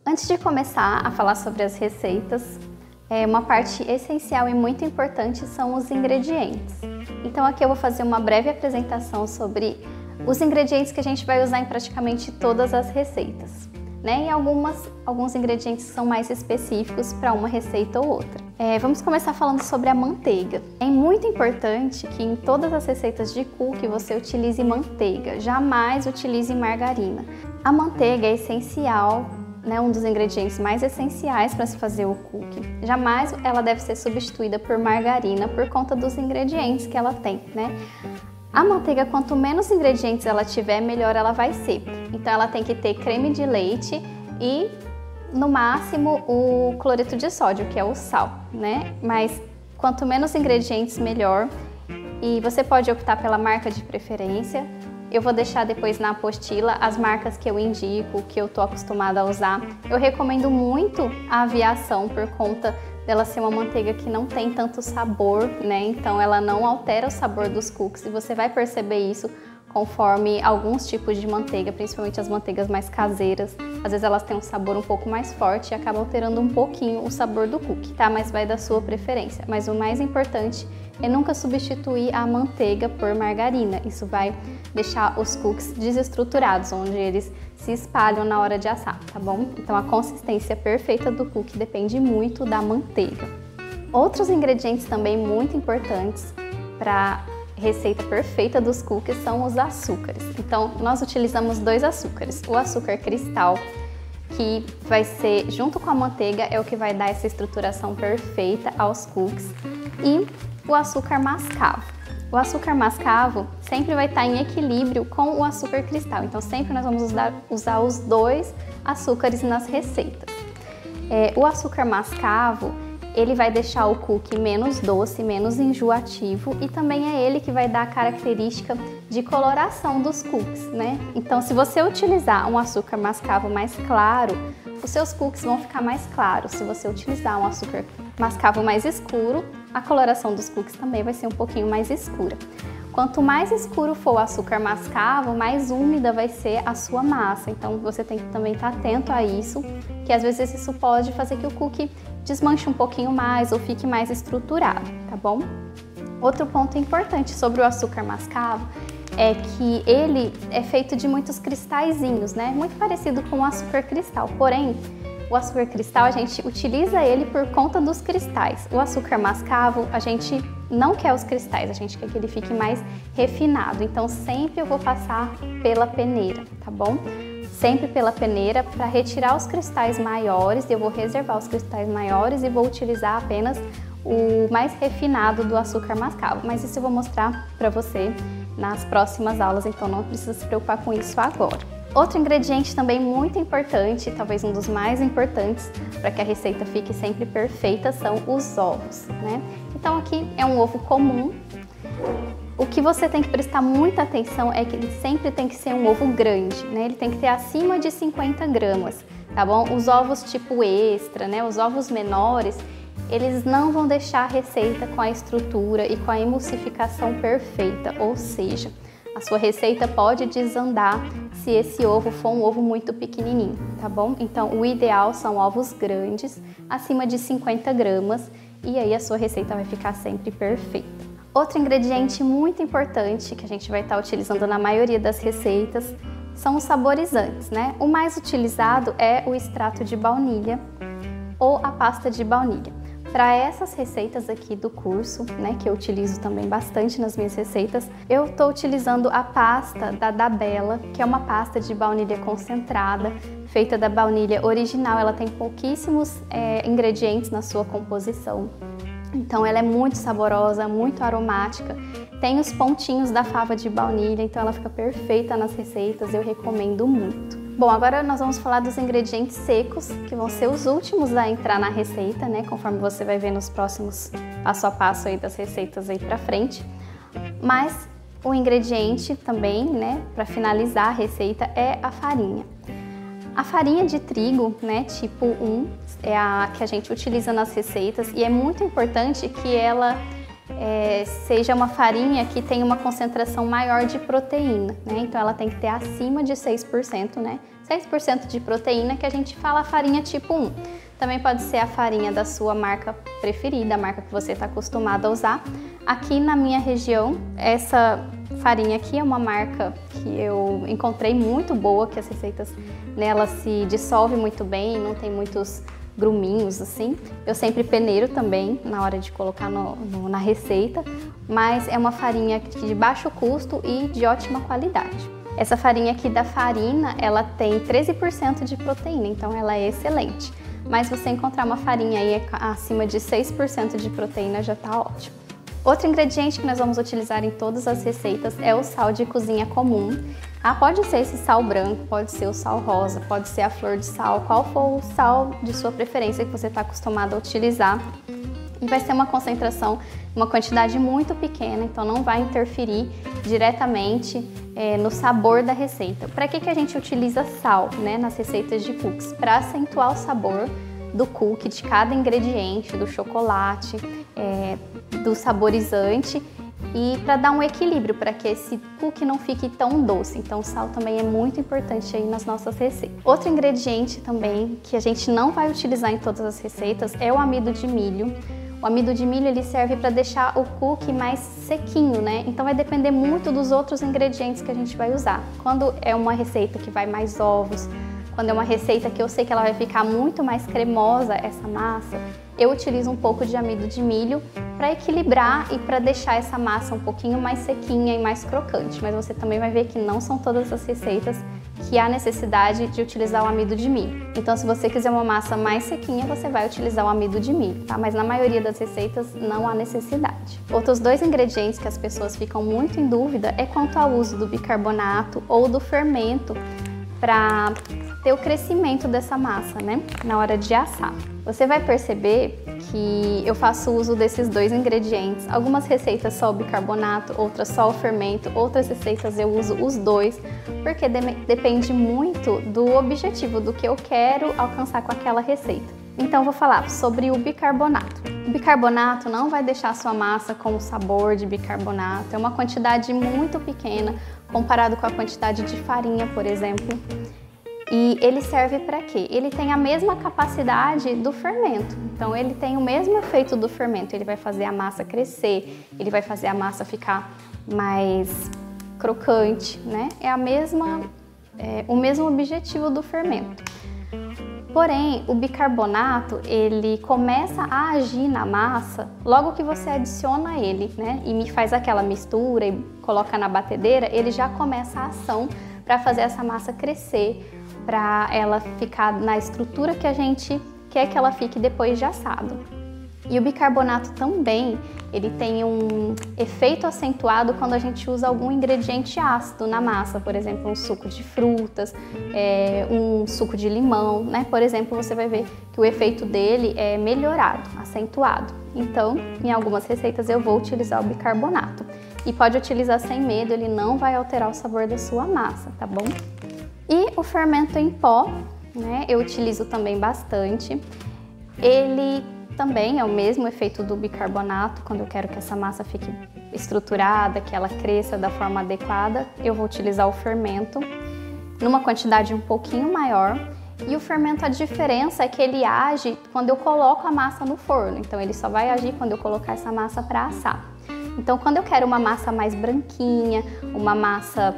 Antes de começar a falar sobre as receitas, uma parte essencial e muito importante são os ingredientes. Então aqui eu vou fazer uma breve apresentação sobre os ingredientes que a gente vai usar em praticamente todas as receitas, né? E alguns ingredientes são mais específicos para uma receita ou outra. Vamos começar falando sobre a manteiga. É muito importante que em todas as receitas de cookie você utilize manteiga, jamais utilize margarina. A manteiga é essencial, né, um dos ingredientes mais essenciais para se fazer o cookie. Jamais ela deve ser substituída por margarina por conta dos ingredientes que ela tem, né? A manteiga, quanto menos ingredientes ela tiver, melhor ela vai ser. Então ela tem que ter creme de leite e, no máximo, o cloreto de sódio, que é o sal, né? Mas quanto menos ingredientes, melhor. E você pode optar pela marca de preferência. Eu vou deixar depois na apostila as marcas que eu indico, que eu tô acostumada a usar. Eu recomendo muito a Aviação por conta dela ser uma manteiga que não tem tanto sabor, né? Então ela não altera o sabor dos cookies e você vai perceber isso conforme alguns tipos de manteiga, principalmente as manteigas mais caseiras. Às vezes elas têm um sabor um pouco mais forte e acabam alterando um pouquinho o sabor do cookie, tá? Mas vai da sua preferência. Mas o mais importante é nunca substituir a manteiga por margarina. Isso vai deixar os cookies desestruturados, onde eles se espalham na hora de assar, tá bom? Então a consistência perfeita do cookie depende muito da manteiga. Outros ingredientes também muito importantes para receita perfeita dos cookies são os açúcares. Então nós utilizamos 2 açúcares. O açúcar cristal, que vai ser, junto com a manteiga, é o que vai dar essa estruturação perfeita aos cookies, e o açúcar mascavo. O açúcar mascavo sempre vai estar em equilíbrio com o açúcar cristal, então sempre nós vamos usar os 2 açúcares nas receitas. O açúcar mascavo, ele vai deixar o cookie menos doce, menos enjoativo, e também é ele que vai dar a característica de coloração dos cookies, né? Então, se você utilizar um açúcar mascavo mais claro, os seus cookies vão ficar mais claros. Se você utilizar um açúcar mascavo mais escuro, a coloração dos cookies também vai ser um pouquinho mais escura. Quanto mais escuro for o açúcar mascavo, mais úmida vai ser a sua massa. Então você tem que também estar atento a isso, que às vezes isso pode fazer que o cookie desmanche um pouquinho mais ou fique mais estruturado, tá bom? Outro ponto importante sobre o açúcar mascavo é que ele é feito de muitos cristalzinhos, né? Muito parecido com o açúcar cristal, porém, o açúcar cristal a gente utiliza ele por conta dos cristais. O açúcar mascavo a gente não quer os cristais, a gente quer que ele fique mais refinado. Então sempre eu vou passar pela peneira, tá bom? Sempre pela peneira para retirar os cristais maiores. Eu vou reservar os cristais maiores e vou utilizar apenas o mais refinado do açúcar mascavo. Mas isso eu vou mostrar para você nas próximas aulas, então não precisa se preocupar com isso agora. Outro ingrediente também muito importante, talvez um dos mais importantes para que a receita fique sempre perfeita, são os ovos, né? Então aqui é um ovo comum. O que você tem que prestar muita atenção é que ele sempre tem que ser um ovo grande, né? Ele tem que ter acima de 50 gramas, tá bom? Os ovos tipo extra, né? Os ovos menores, eles não vão deixar a receita com a estrutura e com a emulsificação perfeita, ou seja, a sua receita pode desandar se esse ovo for um ovo muito pequenininho, tá bom? Então o ideal são ovos grandes, acima de 50 gramas, e aí a sua receita vai ficar sempre perfeita. Outro ingrediente muito importante que a gente vai estar utilizando na maioria das receitas são os saborizantes, né? O mais utilizado é o extrato de baunilha ou a pasta de baunilha. Para essas receitas aqui do curso, né, que eu utilizo também bastante nas minhas receitas, eu estou utilizando a pasta da Dabela, que é uma pasta de baunilha concentrada, feita da baunilha original. Ela tem pouquíssimos ingredientes na sua composição, então ela é muito saborosa, muito aromática. Tem os pontinhos da fava de baunilha, então ela fica perfeita nas receitas, eu recomendo muito. Bom, agora nós vamos falar dos ingredientes secos, que vão ser os últimos a entrar na receita, né? Conforme você vai ver nos próximos passo a passo aí das receitas aí pra frente. Mas o ingrediente também, né, para finalizar a receita é a farinha. A farinha de trigo, né, tipo 1, é a que a gente utiliza nas receitas e é muito importante que ela seja uma farinha que tenha uma concentração maior de proteína, né? Então ela tem que ter acima de 6%, né? 6% de proteína, que a gente fala a farinha tipo 1. Também pode ser a farinha da sua marca preferida, a marca que você está acostumado a usar. Aqui na minha região, essa farinha aqui é uma marca que eu encontrei muito boa, que as receitas nela se dissolvem muito bem, não tem muitos gruminhos assim. Eu sempre peneiro também na hora de colocar na receita, mas é uma farinha de baixo custo e de ótima qualidade. Essa farinha aqui da Farina, ela tem 13% de proteína, então ela é excelente. Mas você encontrar uma farinha aí acima de 6% de proteína já tá ótimo. Outro ingrediente que nós vamos utilizar em todas as receitas é o sal de cozinha comum. Pode ser esse sal branco, pode ser o sal rosa, pode ser a flor de sal, qual for o sal de sua preferência que você está acostumado a utilizar. E vai ser uma concentração, uma quantidade muito pequena, então não vai interferir diretamente no sabor da receita. Para que a gente utiliza sal, né, nas receitas de cookies? Para acentuar o sabor do cookie, de cada ingrediente, do chocolate, do saborizante, e para dar um equilíbrio, para que esse cookie não fique tão doce. Então o sal também é muito importante aí nas nossas receitas. Outro ingrediente também que a gente não vai utilizar em todas as receitas é o amido de milho. O amido de milho ele serve para deixar o cookie mais sequinho, né? Então vai depender muito dos outros ingredientes que a gente vai usar. Quando é uma receita que vai mais ovos, quando é uma receita que eu sei que ela vai ficar muito mais cremosa, essa massa, eu utilizo um pouco de amido de milho para equilibrar e para deixar essa massa um pouquinho mais sequinha e mais crocante. Mas você também vai ver que não são todas as receitas que há necessidade de utilizar o amido de milho. Então, se você quiser uma massa mais sequinha, você vai utilizar o amido de milho, tá? Mas na maioria das receitas não há necessidade. Outros dois ingredientes que as pessoas ficam muito em dúvida é quanto ao uso do bicarbonato ou do fermento para ter o crescimento dessa massa, né, na hora de assar. Você vai perceber que eu faço uso desses dois ingredientes. Algumas receitas só o bicarbonato, outras só o fermento, outras receitas eu uso os dois, porque depende muito do objetivo, do que eu quero alcançar com aquela receita. Então vou falar sobre o bicarbonato. O bicarbonato não vai deixar a sua massa com o sabor de bicarbonato, é uma quantidade muito pequena comparado com a quantidade de farinha, por exemplo. E ele serve para quê? Ele tem a mesma capacidade do fermento, então ele tem o mesmo efeito do fermento, ele vai fazer a massa crescer, ele vai fazer a massa ficar mais crocante, né? O mesmo objetivo do fermento. Porém, o bicarbonato, ele começa a agir na massa logo que você adiciona ele, né? E faz aquela mistura e coloca na batedeira, ele já começa a ação para fazer essa massa crescer, para ela ficar na estrutura que a gente quer que ela fique depois de assado. E o bicarbonato também, ele tem um efeito acentuado quando a gente usa algum ingrediente ácido na massa, por exemplo, um suco de frutas, um suco de limão, né? Por exemplo, você vai ver que o efeito dele é melhorado, acentuado. Então, em algumas receitas eu vou utilizar o bicarbonato. E pode utilizar sem medo, ele não vai alterar o sabor da sua massa, tá bom? E o fermento em pó, né? Eu utilizo também bastante. Ele também é o mesmo efeito do bicarbonato. Quando eu quero que essa massa fique estruturada, que ela cresça da forma adequada, eu vou utilizar o fermento numa quantidade um pouquinho maior. E o fermento, a diferença é que ele age quando eu coloco a massa no forno. Então ele só vai agir quando eu colocar essa massa para assar. Então quando eu quero uma massa mais branquinha, uma massa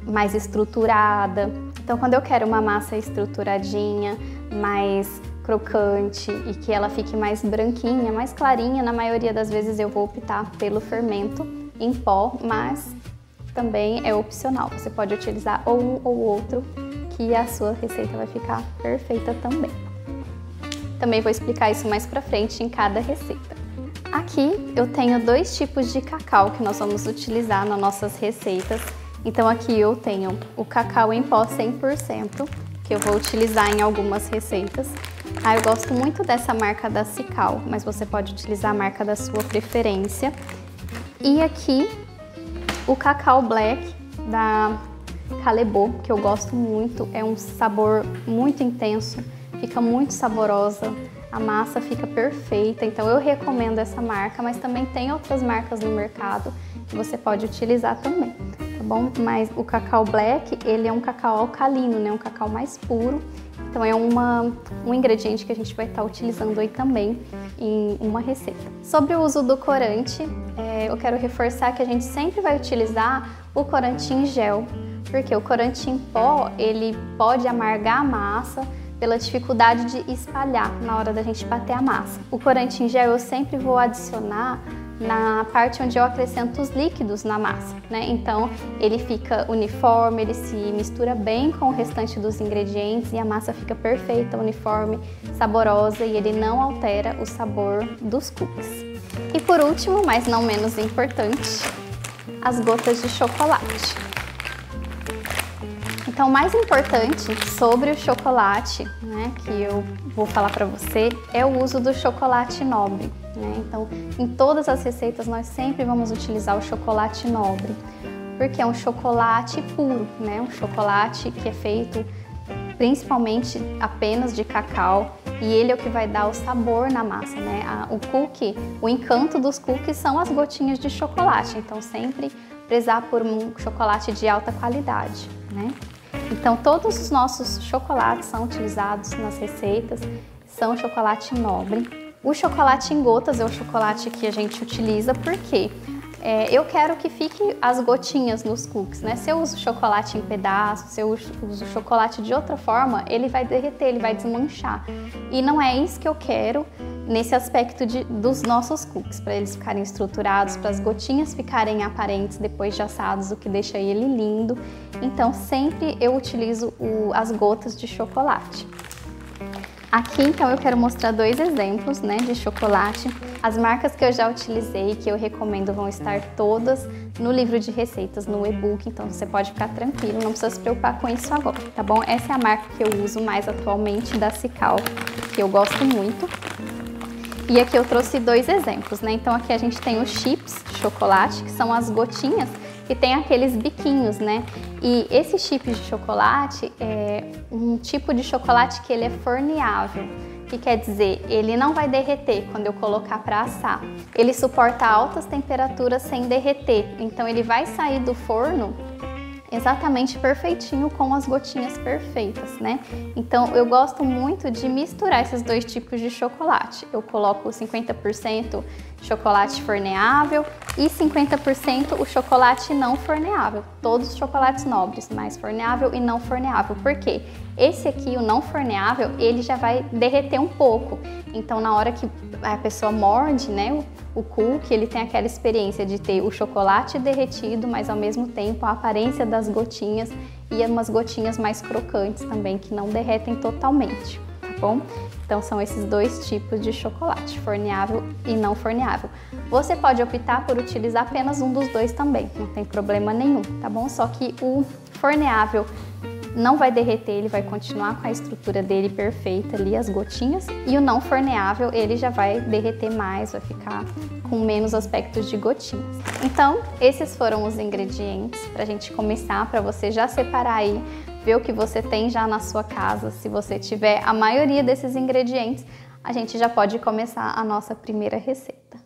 mais estruturada, então quando eu quero uma massa estruturadinha, mais crocante e que ela fique mais branquinha, mais clarinha, na maioria das vezes eu vou optar pelo fermento em pó, mas também é opcional. Você pode utilizar ou um ou outro, que a sua receita vai ficar perfeita também. Também vou explicar isso mais pra frente em cada receita. Aqui eu tenho dois tipos de cacau que nós vamos utilizar nas nossas receitas. Então aqui eu tenho o cacau em pó 100%, que eu vou utilizar em algumas receitas. Eu gosto muito dessa marca da Cical, mas você pode utilizar a marca da sua preferência. E aqui o cacau black da Calebo, que eu gosto muito, é um sabor muito intenso, fica muito saborosa, a massa fica perfeita, então eu recomendo essa marca, mas também tem outras marcas no mercado que você pode utilizar também, tá bom? Mas o cacau black, ele é um cacau alcalino, né? Um cacau mais puro. Então é um ingrediente que a gente vai estar utilizando aí também em uma receita. Sobre o uso do corante, eu quero reforçar que a gente sempre vai utilizar o corante em gel, porque o corante em pó, ele pode amargar a massa pela dificuldade de espalhar na hora da gente bater a massa. O corante em gel eu sempre vou adicionar na parte onde eu acrescento os líquidos na massa, né? Então ele fica uniforme, ele se mistura bem com o restante dos ingredientes e a massa fica perfeita, uniforme, saborosa e ele não altera o sabor dos cookies. E por último, mas não menos importante, as gotas de chocolate. Então, o mais importante sobre o chocolate, né, que eu vou falar para você, é o uso do chocolate nobre, né? Então, em todas as receitas nós sempre vamos utilizar o chocolate nobre, porque é um chocolate puro, né? Um chocolate que é feito principalmente apenas de cacau e ele é o que vai dar o sabor na massa, né? O cookie, o encanto dos cookies são as gotinhas de chocolate, então sempre prezar por um chocolate de alta qualidade, né? Então, todos os nossos chocolates são utilizados nas receitas, são chocolate nobre. O chocolate em gotas é o chocolate que a gente utiliza porque eu quero que fique as gotinhas nos cookies, né? Se eu uso chocolate em pedaços, se eu uso chocolate de outra forma, ele vai derreter, ele vai desmanchar. E não é isso que eu quero nesse aspecto dos nossos cookies, para eles ficarem estruturados, para as gotinhas ficarem aparentes depois de assados, o que deixa ele lindo. Então sempre eu utilizo as gotas de chocolate. Aqui então eu quero mostrar dois exemplos, né, de chocolate. As marcas que eu já utilizei, que eu recomendo, vão estar todas no livro de receitas, no e-book, então você pode ficar tranquilo, não precisa se preocupar com isso agora, tá bom? Essa é a marca que eu uso mais atualmente, da Cical, que eu gosto muito. E aqui eu trouxe dois exemplos, né? Então aqui a gente tem os chips de chocolate, que são as gotinhas que tem aqueles biquinhos, né? E esse chip de chocolate é um tipo de chocolate que ele é forneável, que quer dizer, ele não vai derreter quando eu colocar para assar. Ele suporta altas temperaturas sem derreter, então ele vai sair do forno exatamente perfeitinho com as gotinhas perfeitas, né? Então eu gosto muito de misturar esses dois tipos de chocolate. Eu coloco 50% chocolate forneável e 50% o chocolate não forneável. Todos os chocolates nobres, mas forneável e não forneável. Por quê? Esse aqui, o não forneável, ele já vai derreter um pouco. Então na hora que a pessoa morde, né, o cookie, ele tem aquela experiência de ter o chocolate derretido, mas ao mesmo tempo a aparência das gotinhas e umas gotinhas mais crocantes também, que não derretem totalmente, tá bom? Então são esses dois tipos de chocolate, forneável e não forneável. Você pode optar por utilizar apenas um dos dois também, não tem problema nenhum, tá bom? Só que o forneável não vai derreter, ele vai continuar com a estrutura dele perfeita ali, as gotinhas, e o não forneável ele já vai derreter mais, vai ficar com menos aspectos de gotinhas. Então, esses foram os ingredientes para a gente começar, para você já separar aí, ver o que você tem já na sua casa. Se você tiver a maioria desses ingredientes, a gente já pode começar a nossa primeira receita.